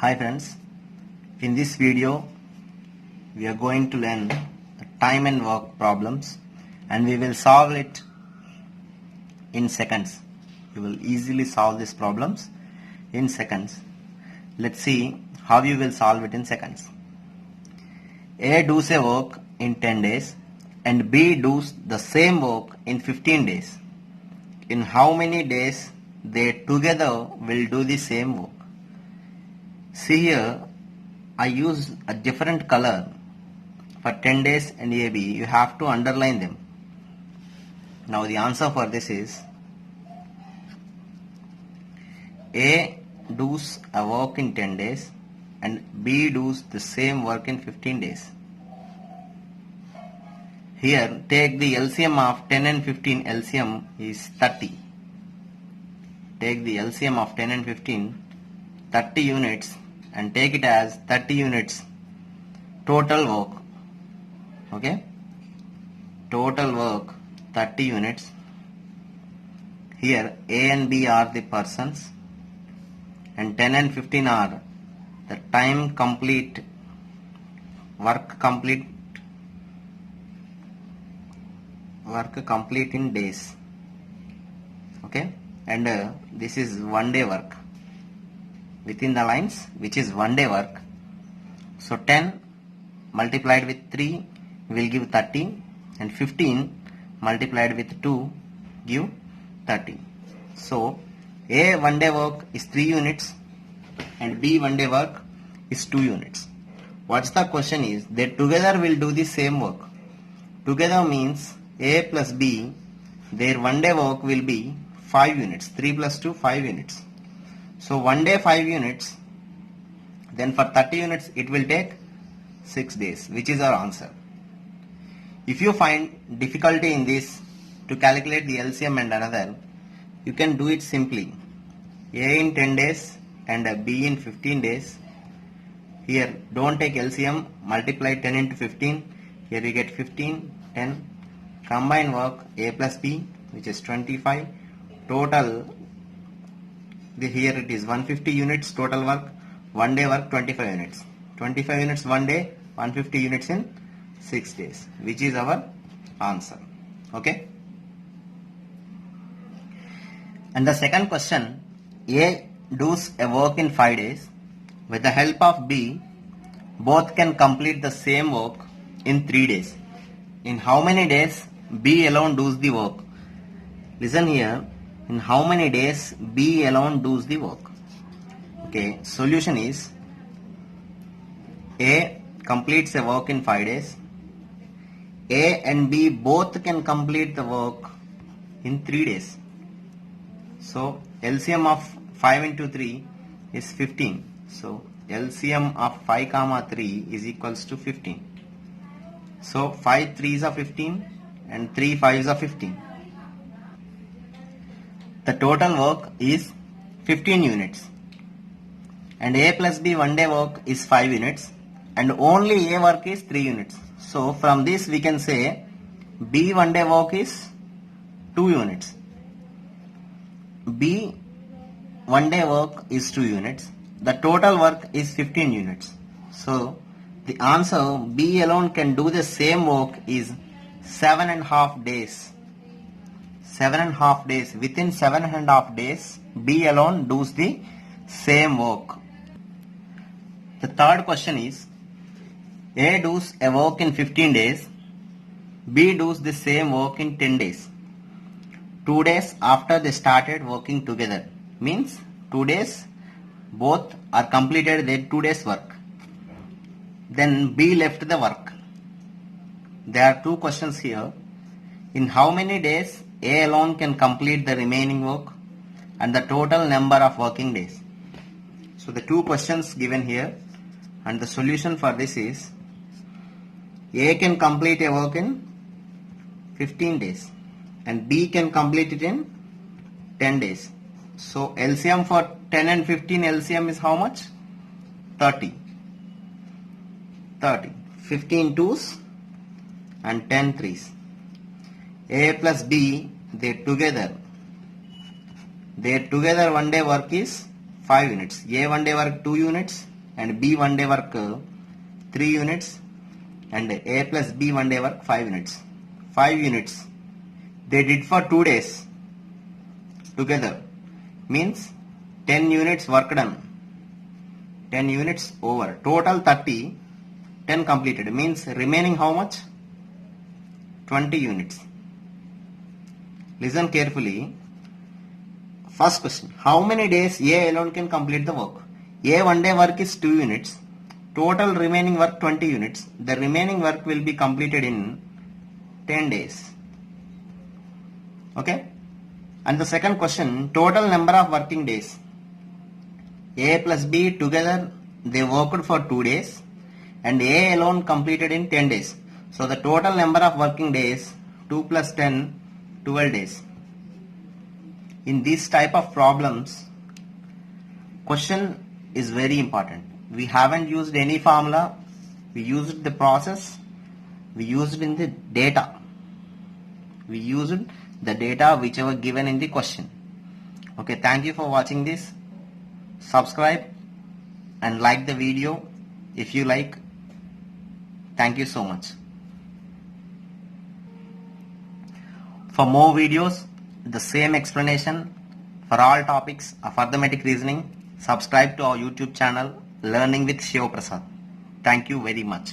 Hi friends, in this video we are going to learn time and work problems and we will solve it in seconds. You will easily solve these problems in seconds. Let's see how you will solve it in seconds. A does a work in 10 days and B does the same work in 15 days. In how many days they together will do the same work? See here, I use a different color for 10 days and AB. You have to underline them. Now the answer for this is A does a work in 10 days and B does the same work in 15 days. Here take the LCM of 10 and 15. LCM is 30. Take the LCM of 10 and 15, 30 units, and take it as 30 units total work. Okay, total work 30 units. Here A and B are the persons and 10 and 15 are the time complete, work complete in days. Okay, and this is 1 day work within the lines, which is 1 day work. So 10 multiplied with 3 will give 30 and 15 multiplied with 2 give 30. So A 1 day work is 3 units and B 1 day work is 2 units. What's the question is, they together will do the same work. Together means A plus B, their 1 day work will be 5 units. 3 plus 2, 5 units. So 1 day 5 units, then for 30 units it will take 6 days, which is our answer. If you find difficulty in this to calculate the LCM and another, you can do it simply. A in 10 days and B in 15 days. Here don't take LCM, multiply 10 into 15. Here we get 15, 10. Combine work A plus B, which is 25. Total, here it is 150 units total work. 1 day work 25 units. 25 units 1 day, 150 units in 6 days, which is our answer. Okay. And the second question, A does a work in 5 days. With the help of B, both can complete the same work in 3 days. In how many days B alone does the work? Listen here. In how many days B alone does the work? Okay, solution is A completes a work in 5 days. A and B both can complete the work in 3 days. So LCM of 5 into 3 is 15. So LCM of 5 comma 3 is equals to 15. So 5 3s are 15 and 3 5s are 15. The total work is 15 units and A plus B 1 day work is 5 units and only A work is 3 units. So from this we can say B 1 day work is 2 units. B 1 day work is 2 units. The total work is 15 units. So the answer, B alone can do the same work is 7.5 days. 7.5 days. Within 7.5 days, B alone does the same work. The third question is, A does a work in 15 days, B does the same work in 10 days. 2 days after they started working together. Means 2 days, both are completed their 2 days work. Then B left the work. There are two questions here. In how many days A alone can complete the remaining work and the total number of working days? So the two questions given here and the solution for this is A can complete a work in 15 days and B can complete it in 10 days. So LCM for 10 and 15, LCM is how much? 30. 15 twos and 10 threes. A plus B, they together 1 day work is 5 units. A 1 day work 2 units and B one day work 3 units and A plus B one day work 5 units. 5 units they did for 2 days together, means 10 units work done, 10 units over, total 30, 10 completed, means remaining how much? 20 units. Listen carefully. First question, how many days A alone can complete the work? A one day work is 2 units, total remaining work 20 units. The remaining work will be completed in 10 days. Okay? And the second question, total number of working days. A plus B together they worked for 2 days and A alone completed in 10 days. So the total number of working days 2 plus 10, 12 days. In this type of problems, question is very important. We haven't used any formula, we used the process, we used in the data. We used the data whichever given in the question. Okay, thank you for watching this. Subscribe and like the video if you like. Thank you so much. For more videos, the same explanation for all topics of arithmetic reasoning, subscribe to our YouTube channel Learning with Shiva Prasad. Thank you very much.